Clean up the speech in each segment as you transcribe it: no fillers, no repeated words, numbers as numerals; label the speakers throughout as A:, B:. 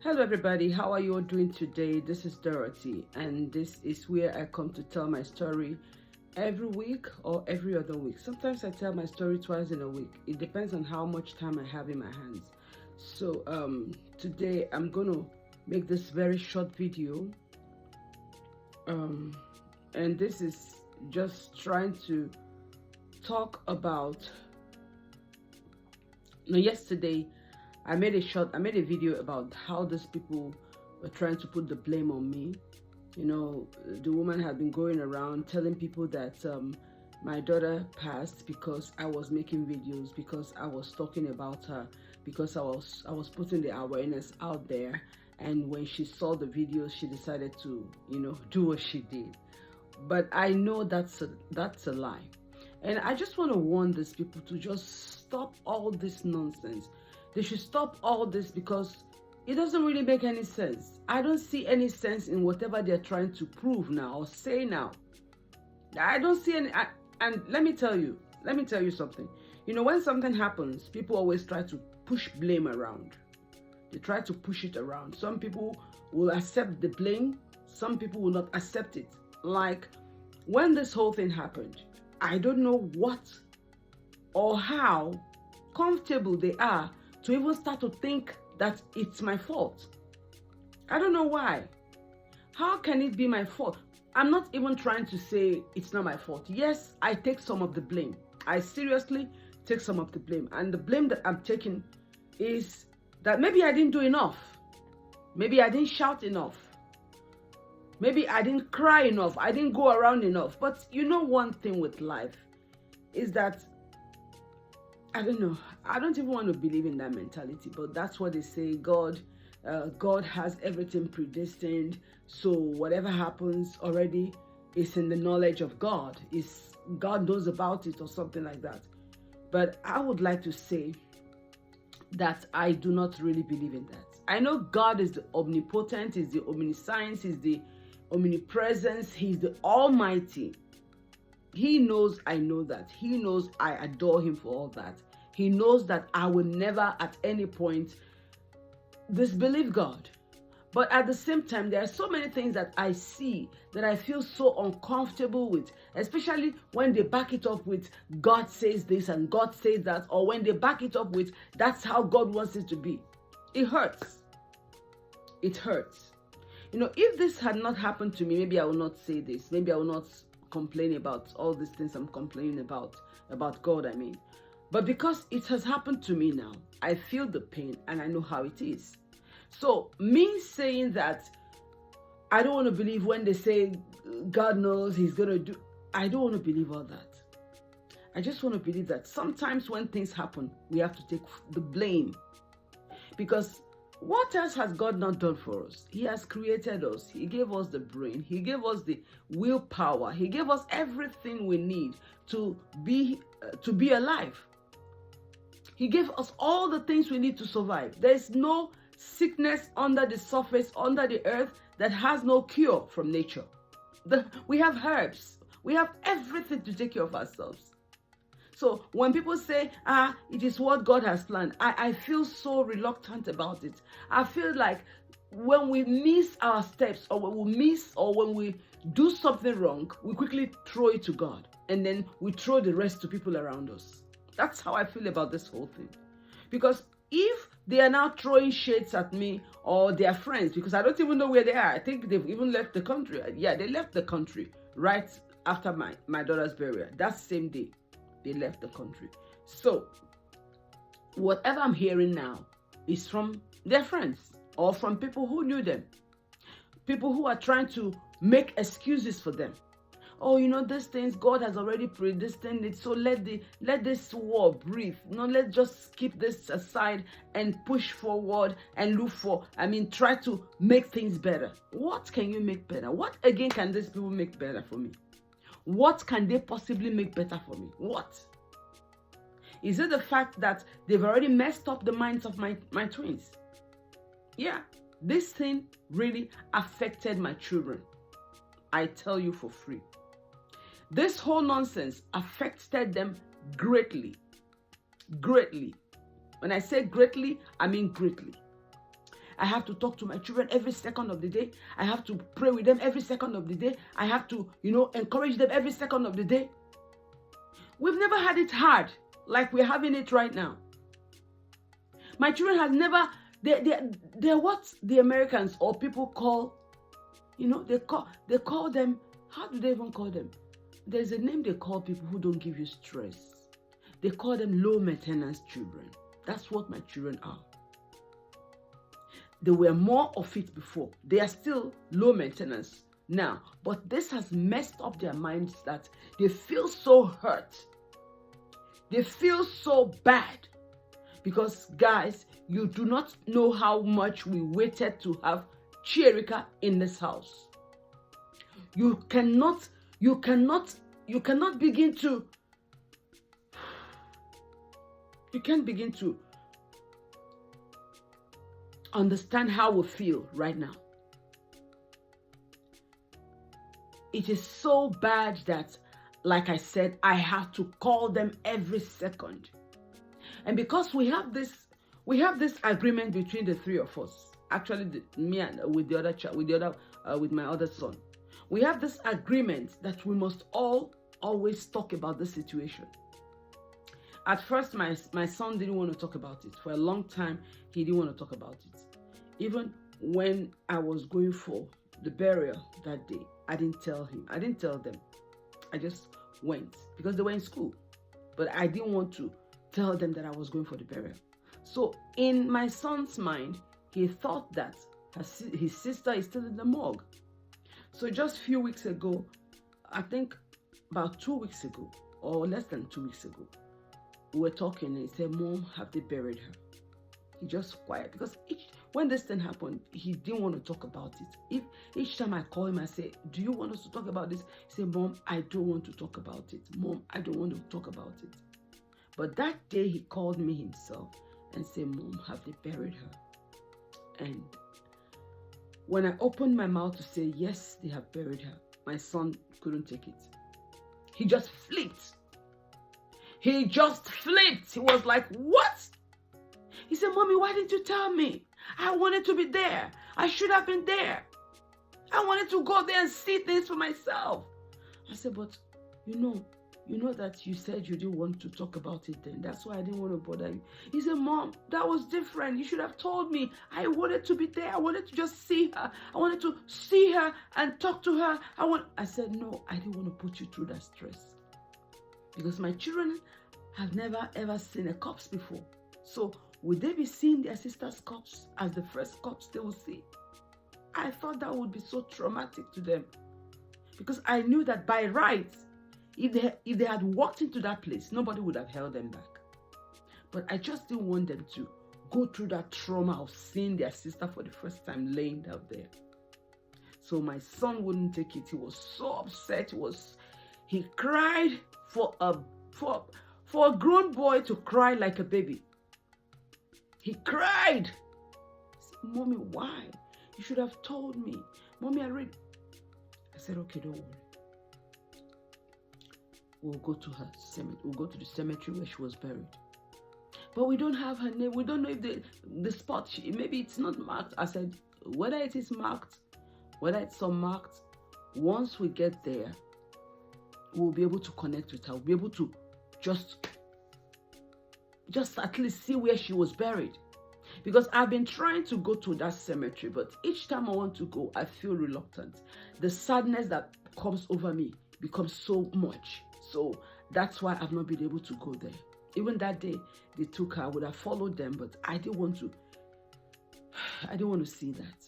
A: Hello everybody, how are you all doing today? This is Dorothy, and this is where I come to tell my story every week or every other week. Sometimes I tell my story twice in a week. It depends on how much time I have in my hands. So today I'm gonna make this very short video, and this is just trying to talk about. Yesterday I made a video about how these people were trying to put the blame on me. The woman had been going around telling people that my daughter passed because I was making videos, because I was talking about her, because I was putting the awareness out there. And when she saw the videos, she decided to, do what she did. But I know that's a lie. And I just want to warn these people to just stop all this nonsense. They should stop all this because it doesn't really make any sense. I don't see any sense in whatever they're trying to prove now or say now. I don't see any. And let me tell you something. When something happens, people always try to push blame around. They try to push it around. Some people will accept the blame. Some people will not accept it. Like when this whole thing happened, I don't know what or how comfortable they are to even start to think that it's my fault. I don't know why. How can it be my fault? I'm not even trying to say it's not my fault. Yes, I take some of the blame. I seriously take some of the blame. And the blame that I'm taking is that maybe I didn't do enough. Maybe I didn't shout enough. Maybe I didn't cry enough. I didn't go around enough. But one thing with life is that I don't know. I don't even want to believe in that mentality, but that's what they say. God has everything predestined. So whatever happens already is in the knowledge of God. God knows about it or something like that. But I would like to say that I do not really believe in that. I know God is the omnipotent, is the omniscience, is the omnipresence, He's the Almighty. He knows I know that. He knows I adore Him for all that. He knows that I will never at any point disbelieve God. But at the same time, there are so many things that I see that I feel so uncomfortable with, especially when they back it up with God says this and God says that, or when they back it up with that's how God wants it to be. It hurts. It hurts. If this had not happened to me, maybe I will not say this. Maybe I will not complain about all these things I'm complaining about God, I mean. But because it has happened to me now, I feel the pain and I know how it is. So me saying that I don't want to believe when they say God knows He's going to do, I don't want to believe all that. I just want to believe that sometimes when things happen, we have to take the blame. Because what else has God not done for us? He has created us. He gave us the brain. He gave us the willpower. He gave us everything we need to be alive. He gave us all the things we need to survive. There is no sickness under the surface, under the earth, that has no cure from nature. We have herbs. We have everything to take care of ourselves. So when people say, it is what God has planned, I feel so reluctant about it. I feel like when we miss our steps, or when we do something wrong, we quickly throw it to God. And then we throw the rest to people around us. That's how I feel about this whole thing. Because if they are now throwing shades at me or their friends, because I don't even know where they are. I think they've even left the country. Yeah, they left the country right after my daughter's burial. That same day, they left the country. So whatever I'm hearing now is from their friends or from people who knew them. People who are trying to make excuses for them. Oh, these things, God has already predestined it. So let this war breathe. Let's just keep this aside and push forward and try to make things better. What can you make better? What again can these people make better for me? What can they possibly make better for me? What? Is it the fact that they've already messed up the minds of my twins? Yeah, this thing really affected my children. I tell you for free. This whole nonsense affected them greatly. Greatly. When I say greatly, I mean greatly. I have to talk to my children every second of the day. I have to pray with them every second of the day. I have to, encourage them every second of the day. We've never had it hard like we're having it right now. My children have never, they're what the Americans or people call, they call them, how do they even call them? There's a name they call people who don't give you stress. They call them low maintenance children. That's what my children are. They were more of it before. They are still low maintenance now. But this has messed up their minds that they feel so hurt. They feel so bad. Because, guys, you do not know how much we waited to have Chierika in this house. You cannot begin to, you can't begin to understand how we feel right now. It is so bad that, like I said, I have to call them every second. And because we have this agreement between the three of us, actually me and with my other son, we have this agreement that we must always talk about the situation. At first, my son didn't want to talk about it. For a long time, he didn't want to talk about it. Even when I was going for the burial that day, I didn't tell him. I didn't tell them. I just went because they were in school. But I didn't want to tell them that I was going for the burial. So in my son's mind, he thought that his sister is still in the morgue. So just a few weeks ago, I think about 2 weeks ago, or less than 2 weeks ago, we were talking and he said, "Mom, have they buried her?" He just quiet because when this thing happened, he didn't want to talk about it. If each time I call him, I say, "Do you want us to talk about this?" He said, "Mom, I don't want to talk about it. Mom, I don't want to talk about it." But that day he called me himself and said, "Mom, have they buried her?" And when I opened my mouth to say, "Yes, they have buried her," my son couldn't take it. He just flipped. He just flipped. He was like, "What?" He said, "Mommy, why didn't you tell me? I wanted to be there. I should have been there. I wanted to go there and see things for myself." I said, "But you know that you said you didn't want to talk about it then. That's why I didn't want to bother you." He said, "Mom, that was different. You should have told me. I wanted to be there. I wanted to just see her. I wanted to see her and talk to her. I said, "No, I didn't want to put you through that stress." Because my children have never ever seen a corpse before. So would they be seeing their sister's corpse as the first corpse they will see? I thought that would be so traumatic to them. Because I knew that by rights, if they had walked into that place, nobody would have held them back. But I just didn't want them to go through that trauma of seeing their sister for the first time laying out there. So my son wouldn't take it. He was so upset. He cried for a grown boy to cry like a baby. He cried. I said, "Mommy, why? You should have told me. Mommy, I said, "Okay, don't worry. We'll go to her cemetery. We'll go to the cemetery where she was buried. But we don't have her name. We don't know if the spot, maybe it's not marked." I said, "Whether it is marked, whether it's unmarked, once we get there, we'll be able to connect with her. We'll be able to just at least see where she was buried." Because I've been trying to go to that cemetery, but each time I want to go, I feel reluctant. The sadness that comes over me becomes so much. So that's why I've not been able to go there. Even that day they took her, I would have followed them, but I didn't want to see that.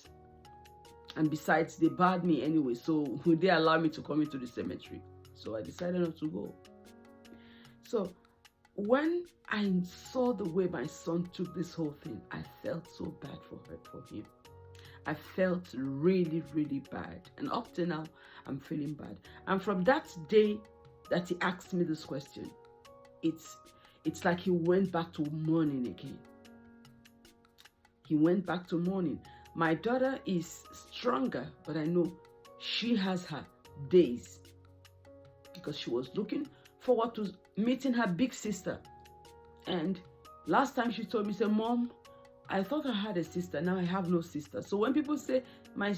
A: And besides, they barred me anyway, so would they allow me to come into the cemetery? So I decided not to go. So when I saw the way my son took this whole thing, I felt so bad for him. I felt really, really bad. And up to now, I'm feeling bad. And from that day that he asked me this question, it's like he went back to mourning again. He went back to mourning. My daughter is stronger, but I know she has her days because she was looking forward to meeting her big sister. And last time she told me, said, "Mom, I thought I had a sister. Now I have no sister. So when people say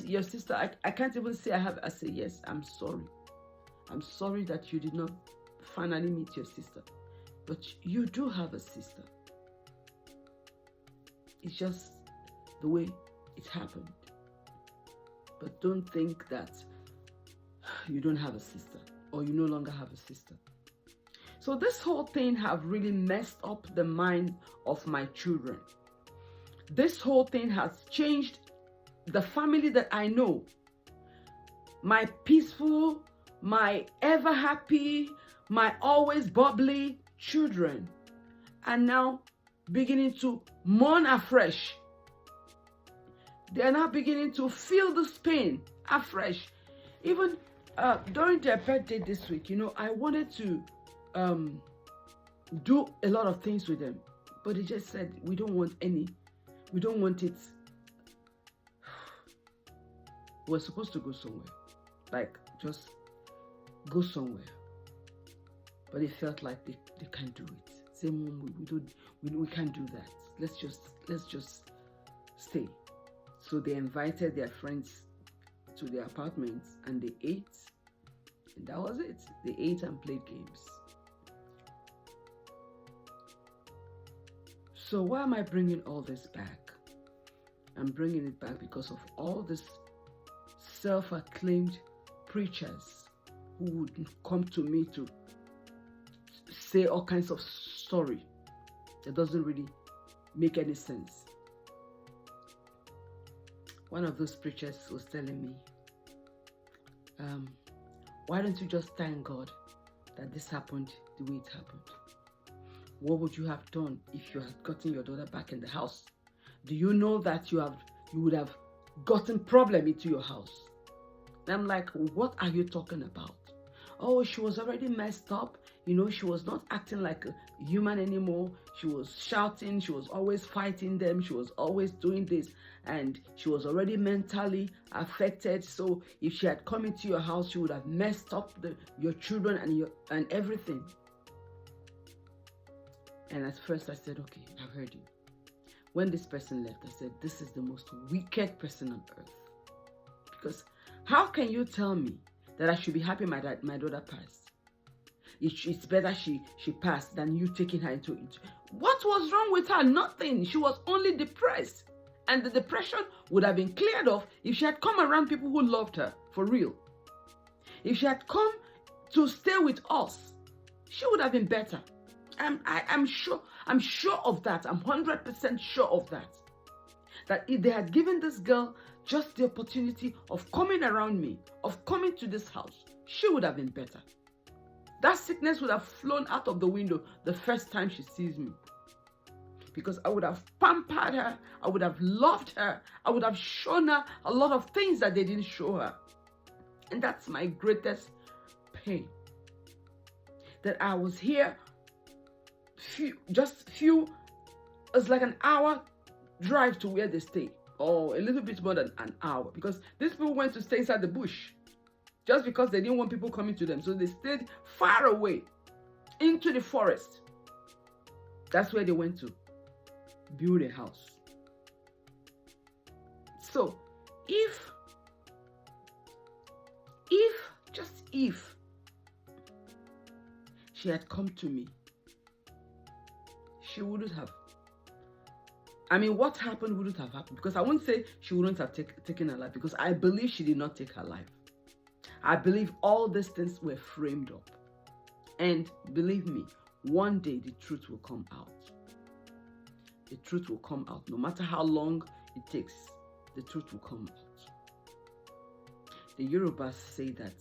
A: your sister, I can't even say I have. I say yes. I'm sorry. I'm sorry that you did not finally meet your sister, but you do have a sister. It's just the way it happened. But don't think that you don't have a sister or you no longer have a sister. So this whole thing have really messed up the mind of my children. This whole thing has changed the family that I know. My peaceful, my ever happy, my always bubbly children are now beginning to mourn afresh. They are now beginning to feel this pain afresh. Even during their birthday this week, I wanted to do a lot of things with them, but they just said, we don't want it. We're supposed to go somewhere, like just go somewhere, but it felt like they can't do it. Say, Mom, we can't do that. Let's just stay. So they invited their friends to their apartment and they ate, and that was it. They ate and played games. So why am I bringing all this back? I'm bringing it back because of all these self-acclaimed preachers who would come to me to say all kinds of story that doesn't really make any sense. One of those preachers was telling me, why don't you just thank God that this happened the way it happened? What would you have done if you had gotten your daughter back in the house? Do you know that you would have gotten problem into your house? And I'm like, what are you talking about? Oh, she was already messed up. She was not acting like a human anymore. She was shouting. She was always fighting them. She was always doing this. And she was already mentally affected. So if she had come into your house, she would have messed up your children and everything. And at first I said, okay, I've heard you. When this person left, I said, this is the most wicked person on earth. Because how can you tell me that I should be happy my daughter passed? It's better she passed than you taking her into it. What was wrong with her? Nothing. She was only depressed. And the depression would have been cleared off if she had come around people who loved her, for real. If she had come to stay with us, she would have been better. I'm sure of that. I'm 100% sure of that. That if they had given this girl just the opportunity of coming around me, of coming to this house, she would have been better. That sickness would have flown out of the window the first time she sees me. Because I would have pampered her, I would have loved her, I would have shown her a lot of things that they didn't show her. And that's my greatest pain. That I was here, it's like an hour drive to where they stay, or a little bit more than an hour, because these people went to stay inside the bush just because they didn't want people coming to them. So they stayed far away into the forest. That's where they went to build a house. So if she had come to me, she wouldn't have. What happened wouldn't have happened, because I won't say she wouldn't have taken her life, because I believe she did not take her life. I believe all these things were framed up. And believe me, one day the truth will come out. The truth will come out. No matter how long it takes, the truth will come out. The Yorubas say that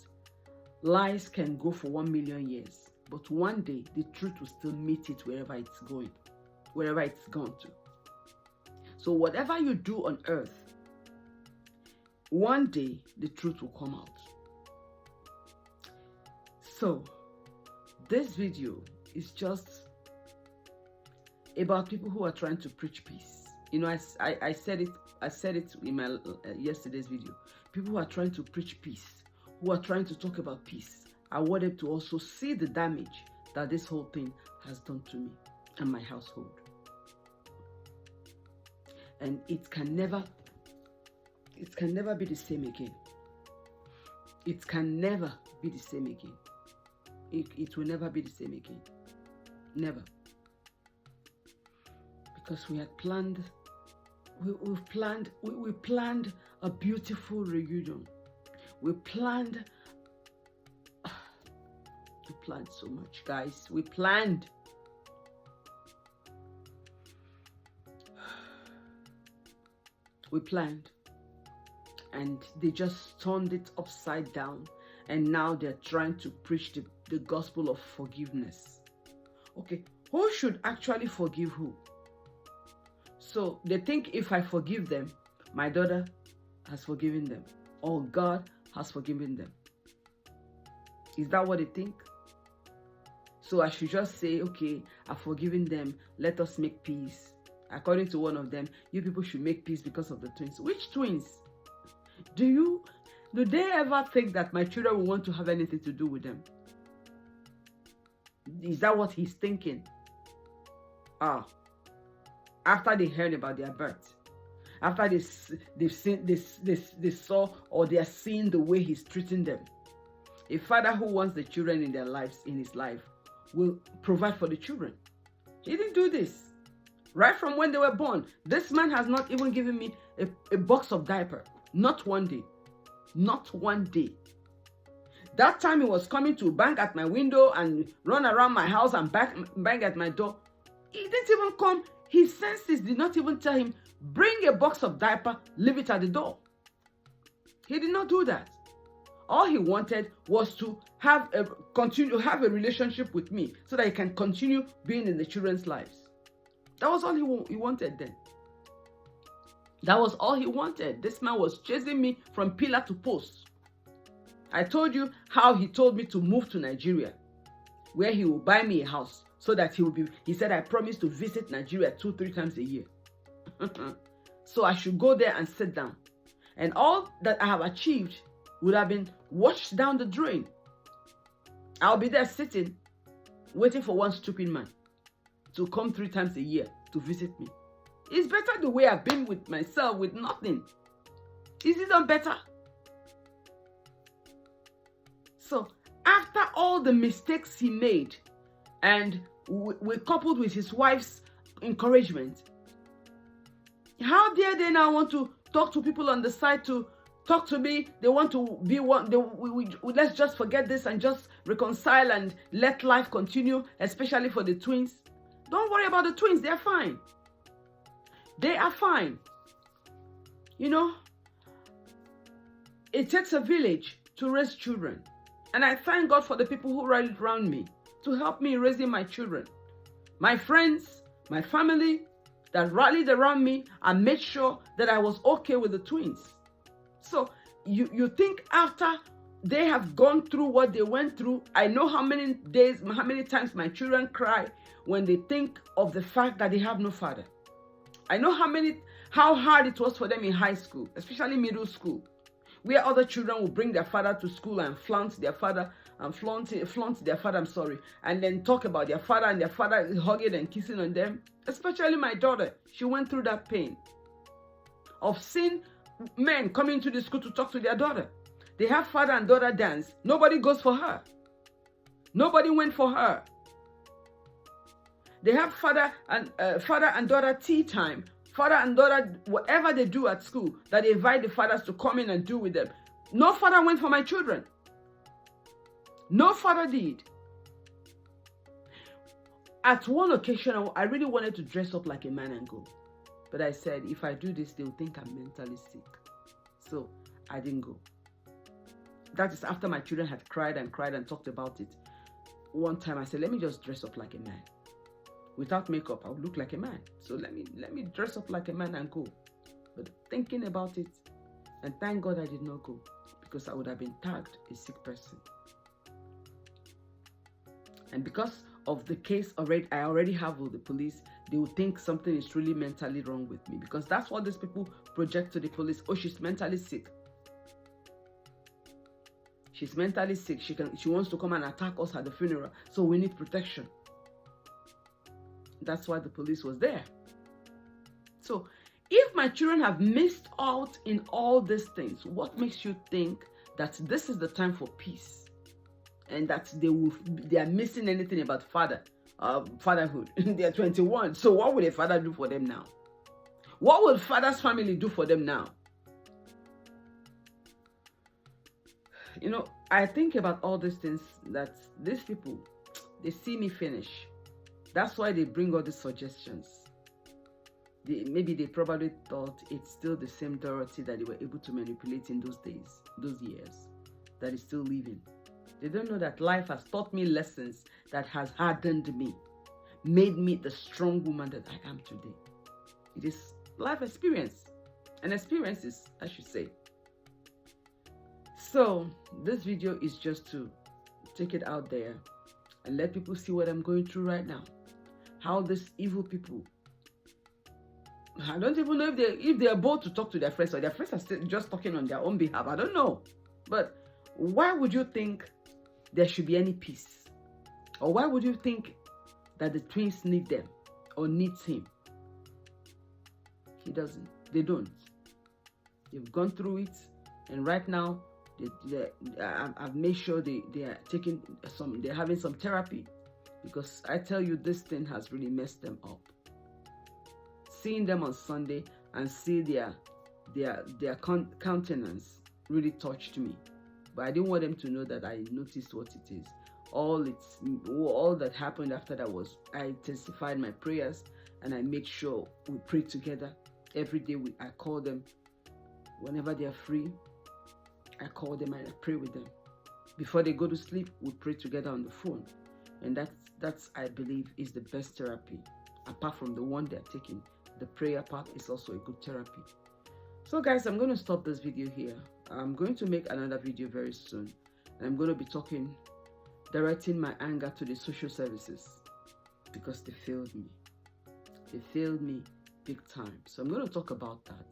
A: lies can go for 1 million years, but one day the truth will still meet it wherever it's going, wherever it's gone to. So whatever you do on earth, one day the truth will come out. So this video is just about people who are trying to preach peace. I said it in my yesterday's video. People who are trying to preach peace, who are trying to talk about peace. I want them to also see the damage that this whole thing has done to me and my household. and it can never be the same again. It can never be the same again. It will never be the same again. Never. Because we had planned, we planned a beautiful reunion. We planned so much, guys. We planned. And they just turned it upside down, and now they're trying to preach the gospel of forgiveness. Okay, who should actually forgive who? So they think if I forgive them, my daughter has forgiven them, or God has forgiven them. Is that what they think? So I should just say, okay, I've forgiven them, let us make peace. According to one of them, you people should make peace because of the twins. Which twins? Do they ever think that my children will want to have anything to do with them? Is that what he's thinking? After they heard about their birth, after they saw, or they are seeing the way he's treating them. A father who wants the children in their lives, in his life, will provide for the children. He didn't do this. Right from when they were born, this man has not even given me a box of diaper. Not one day. Not one day. That time he was coming to bang at my window and run around my house and bang at my door. He didn't even come. His senses did not even tell him, bring a box of diaper, leave it at the door. He did not do that. All he wanted was to continue to have a relationship with me so that he can continue being in the children's lives. That was all he wanted then. That was all he wanted. This man was chasing me from pillar to post. I told you how he told me to move to Nigeria, where he will buy me a house so that he said, I promise to visit Nigeria 2-3 times a year. So I should go there and sit down. And all that I have achieved would have been washed down the drain. I'll be there sitting, waiting for one stupid man to come 3 times a year to visit me. It's better the way I've been with myself with nothing. Is it not better? So after all the mistakes he made, and we coupled with his wife's encouragement, how dare they now want to talk to people on the side to talk to me? They want to be one. Let's just forget this and just reconcile and let life continue, especially for the twins. Don't worry about the twins. They're fine. They are fine. You know, it takes a village to raise children. And I thank God for the people who rallied around me to help me raising my children. My friends, my family that rallied around me and made sure that I was okay with the twins. So you think after they have gone through what they went through, I know how many times my children cry when they think of the fact that they have no father. I know how hard it was for them in high school, especially middle school, where other children will bring their father to school and flaunt their father, and then talk about their father and their father hugging and kissing on them. Especially my daughter, she went through that pain of seeing men coming to the school to talk to their daughter. They have father and daughter dance. Nobody goes for her. Nobody went for her. They have father and daughter tea time. Father and daughter, whatever they do at school, that they invite the fathers to come in and do with them. No father went for my children. No father did. At one occasion, I really wanted to dress up like a man and go. But I said, if I do this, they'll think I'm mentally sick. So I didn't go. That is after my children had cried and talked about it. One time I said, let me just dress up like a man. Without makeup, I would look like a man. So let me dress up like a man and go. But thinking about it, and thank God I did not go, because I would have been tagged a sick person. And because of the case I already have with the police, they will think something is really mentally wrong with me, because that's what these people project to the police. Oh, she's mentally sick. She's mentally sick. She wants to come and attack us at the funeral. So we need protection. That's why the police was there. So If my children have missed out in all these things, what makes you think that this is the time for peace, and that they are missing anything about fatherhood? They are 21. So what will a father do for them now? What will father's family do for them now? You know, I think about all these things, that these people, they see me finish. That's why they bring all these suggestions. Maybe they probably thought it's still the same Dorothy that they were able to manipulate in those days, those years, that is still living. They don't know that life has taught me lessons that has hardened me, made me the strong woman that I am today. It is life experience, and experiences, I should say. So this video is just to take it out there and let people see what I'm going through right now. How these evil people, I don't even know if they are bold to talk to their friends, or their friends are still just talking on their own behalf. I don't know. But why would you think there should be any peace? Or why would you think that the twins need them or needs him? He doesn't. They don't. They've gone through it, and right now I've made sure they are taking they're having some therapy, because I tell you, this thing has really messed them up. Seeing them on Sunday and see their countenance really touched me. But I didn't want them to know that I noticed what it is. All that happened after that was I intensified my prayers, and I made sure we prayed together. Every day I call them. Whenever they are free, I call them and I pray with them. Before they go to sleep, we pray together on the phone. And that's I believe is the best therapy. Apart from the one they're taking, the prayer part is also a good therapy. So guys, I'm going to stop this video here. I'm going to make another video very soon. And I'm going to be directing my anger to the social services, because they failed me. They failed me big time. So I'm going to talk about that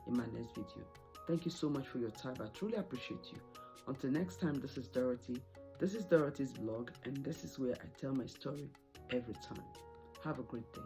A: in my next video. Thank you so much for your time. I truly appreciate you. Until next time, this is Dorothy. This is Dorothy's vlog, and this is where I tell my story every time. Have a great day.